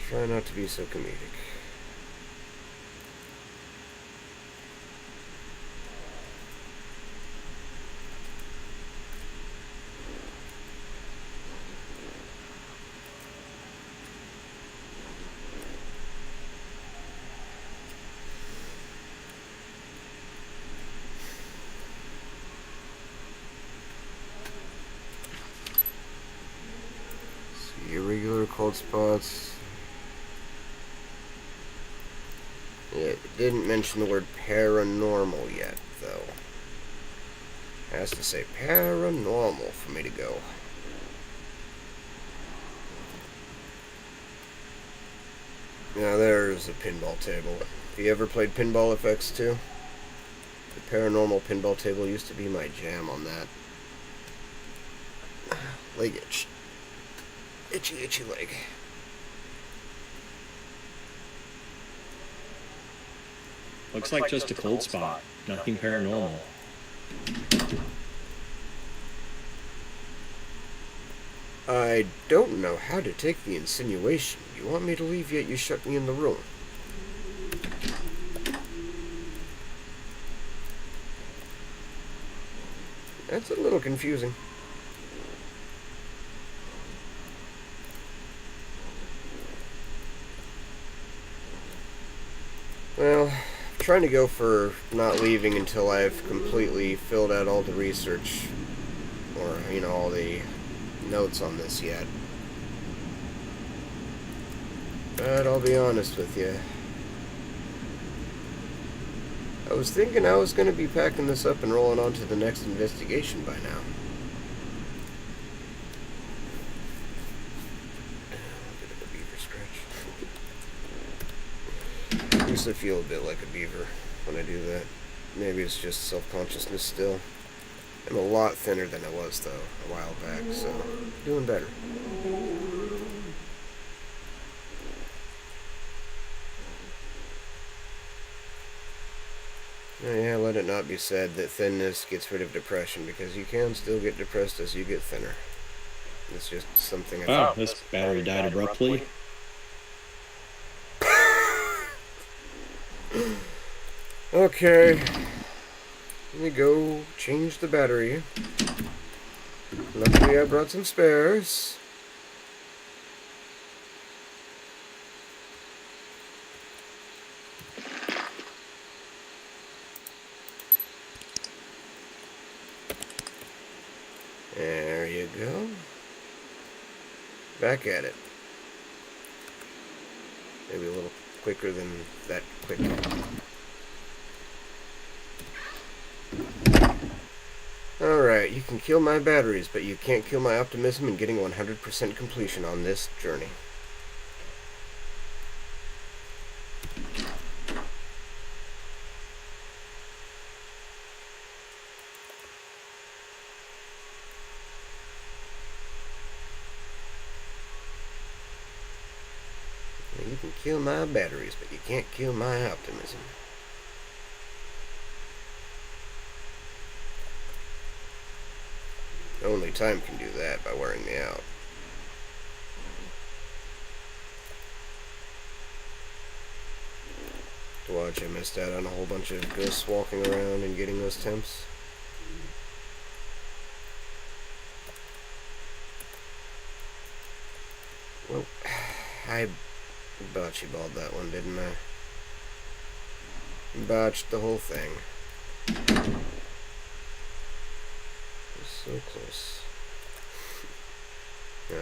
Try not to be so comedic. See irregular cold spots. It didn't mention the word paranormal yet, though. It has to say paranormal for me to go. Now there's a pinball table. Have you ever played Pinball FX2? The paranormal pinball table used to be my jam on that. Leg itch. Itchy leg. Looks like just a cold spot. Nothing paranormal. I don't know how to take the insinuation. You want me to leave, yet you shut me in the room. That's a little confusing. Well, I'm trying to go for not leaving until I've completely filled out all the research, or, all the notes on this yet. But I'll be honest with you. I was thinking I was going to be packing this up and rolling on to the next investigation by now. A bit of a beaver scratch. I used to feel a bit like a beaver when I do that. Maybe it's just self-consciousness still. I'm a lot thinner than I was, though, a while back, so doing better. Oh, yeah, let it not be said that thinness gets rid of depression, because you can still get depressed as you get thinner. It's just something I Wow, this battery died abruptly. Okay. Let me go change the battery. Luckily I brought some spares. There you go. Back at it. Maybe a little quicker than that quick. Alright, you can kill my batteries, but you can't kill my optimism in getting 100% completion on this journey. You can kill my batteries, but you can't kill my optimism. Only time can do that, by wearing me out. To watch, I missed out on a whole bunch of ghosts walking around and getting those temps. Well, I botchy-balled that one, didn't I? Botched the whole thing. So close.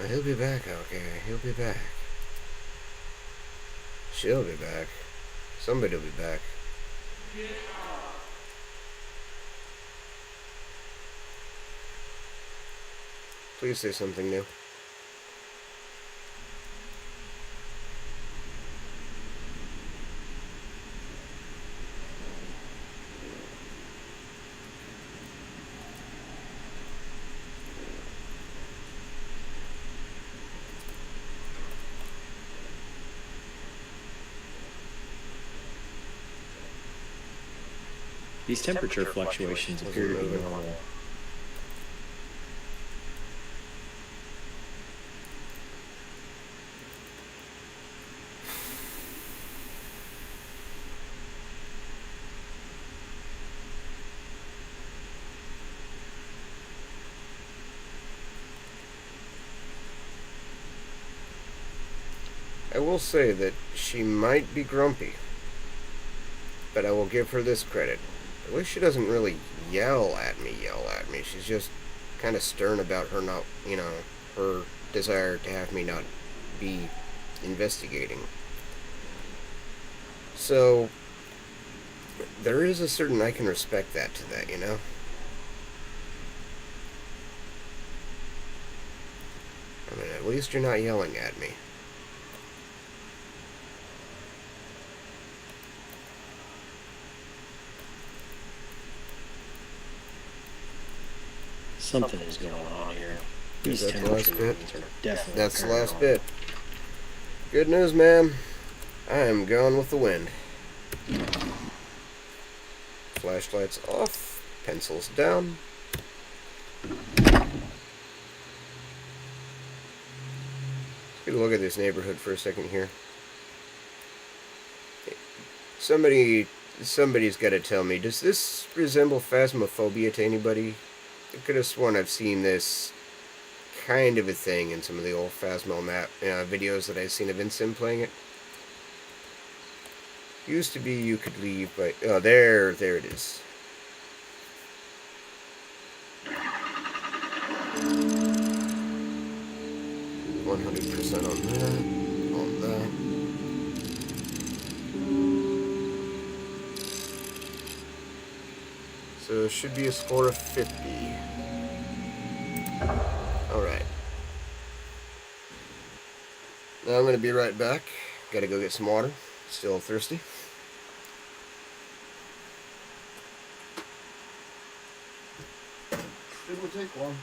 He'll be back, okay. He'll be back. She'll be back. Somebody will be back. Please say something new. These temperature fluctuations appear to be normal. I will say that she might be grumpy, but I will give her this credit. At least she doesn't really yell at me. She's just kind of stern about her not, her desire to have me not be investigating. So, there is a certain, I can respect that to that, I mean, at least you're not yelling at me. Something is going on here. These Is that the last temperature bit? readings are definitely That's the last paranormal. bit. Good news, ma'am. I am gone with the wind. Flashlights off. pencils down. Let's get a look at this neighborhood for a second here. Somebody's got to tell me, does this resemble phasmophobia to anybody? I could have sworn I've seen this kind of a thing in some of the old Phasmo map videos that I've seen of Vincent playing it. Used to be you could leave, but oh, there it is. $100% on that. On that. So it should be a score of 50. Alright. Now I'm going to be right back. Gotta go get some water. Still thirsty. It will take long.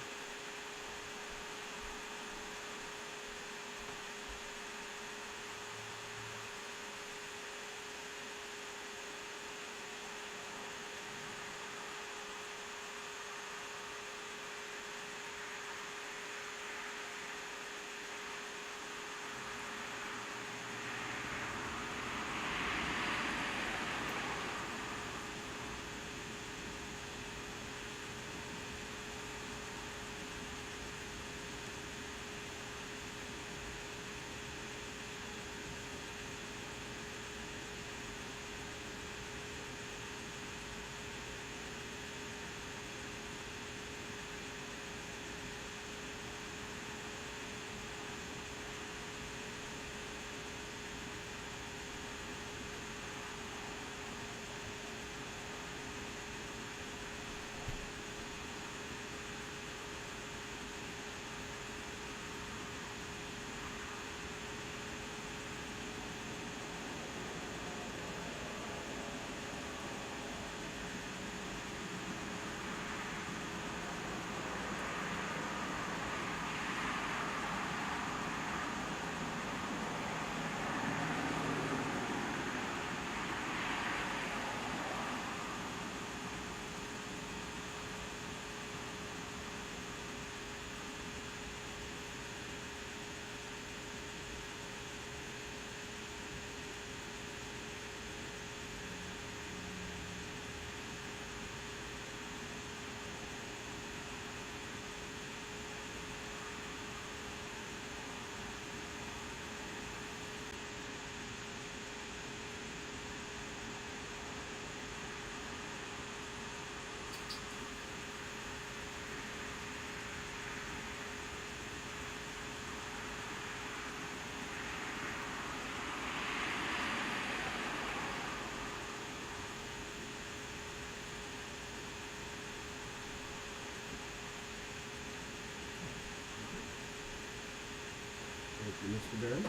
Thank you, Mr. Barron.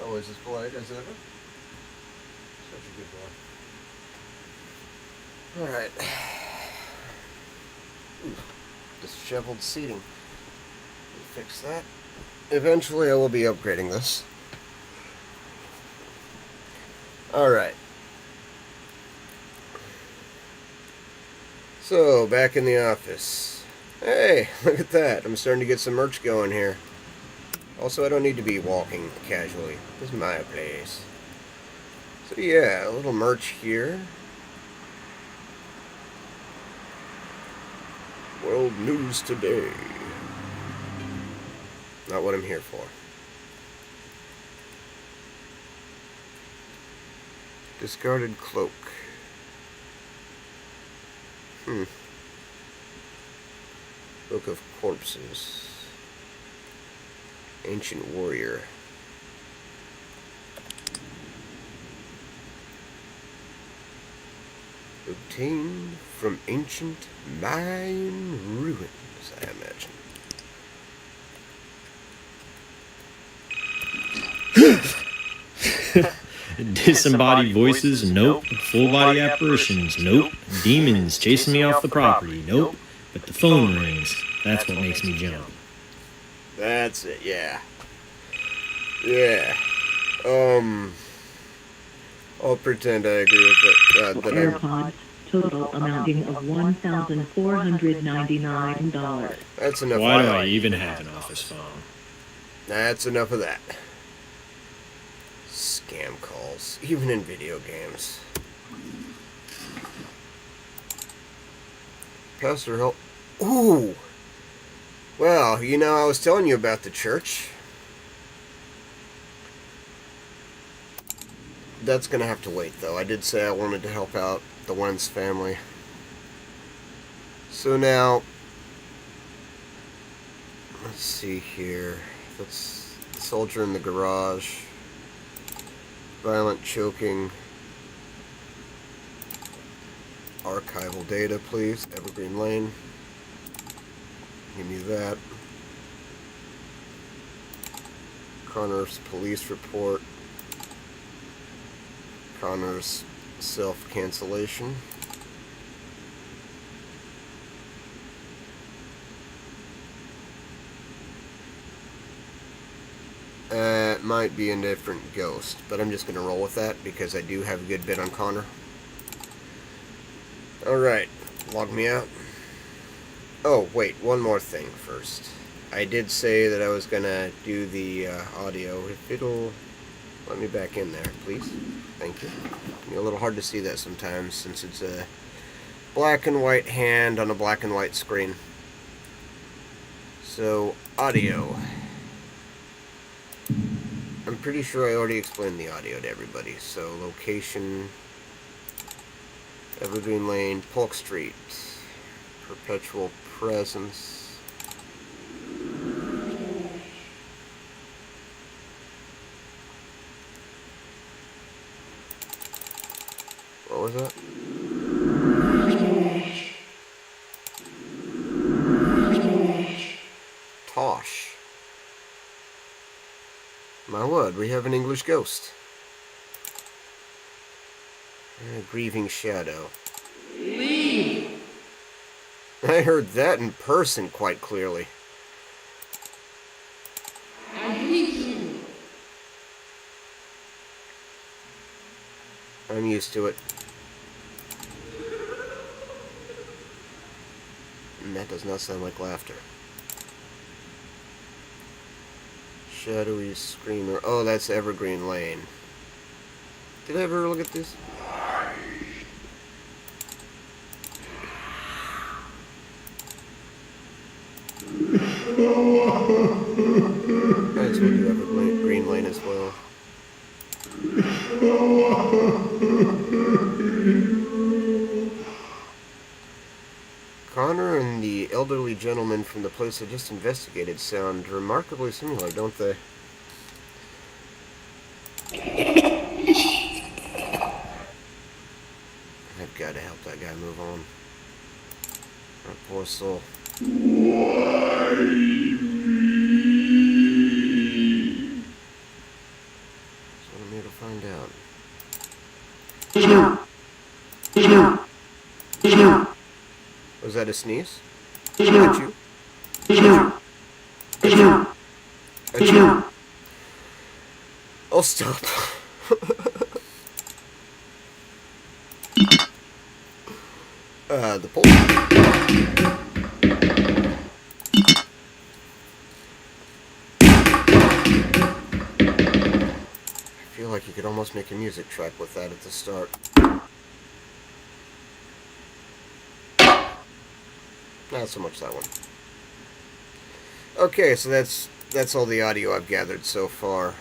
Always as polite as ever. Such a good boy. Alright. Disheveled seating. Fix that. Eventually I will be upgrading this. Alright. So, back in the office. Hey, look at that. I'm starting to get some merch going here. Also, I don't need to be walking casually. This is my place. So yeah, a little merch here. World News Today. Not what I'm here for. Discarded cloak. Book of Corpses. Ancient Warrior. Obtained from ancient Mayan ruins, I imagine. Disembodied voices, nope. Full body apparitions, nope. Demons chasing me off the property, nope. But the phone rings. That's what makes me jump. That's it, yeah. Yeah. I'll pretend I agree with that. AirPod total amounting of $1,499. That's enough. Why do I even have an office phone? That's enough of that. Scam calls, even in video games. Pastor help. Ooh! Well, you know, I was telling you about the church. That's gonna have to wait, though. I did say I wanted to help out the Wentz family. So now, let's see here. That's the soldier in the garage. Violent choking. Archival data, please. Evergreen Lane. Give me that. Connor's police report. Connor's self-cancellation. It might be a different ghost, but I'm just going to roll with that because I do have a good bit on Connor. Alright, log me out. Oh, wait, one more thing first. I did say that I was going to do the audio. If it'll let me back in there, please. Thank you. It's a little hard to see that sometimes since it's a black and white hand on a black and white screen. So, audio. I'm pretty sure I already explained the audio to everybody. So, location, Evergreen Lane, Polk Street, Perpetual Presence. What was that? Tosh. My word, we have an English ghost. A grieving shadow. Leave. I heard that in person quite clearly. I hate you. I'm used to it. And that does not sound like laughter. Shadowy screamer. Oh, that's Evergreen Lane. Did I ever look at this? Might as well do Evergreen Lane as well. Connor and the elderly gentleman from the place I just investigated sound remarkably similar, don't they? I've got to help that guy move on. That poor soul. Why me? That's what I'm here to find out. Was that a sneeze? Achoo. Achoo. Achoo. I'll stop. The pole. I feel like you could almost make a music track with that at the start. Not so much that one. Okay, so that's all the audio I've gathered so far.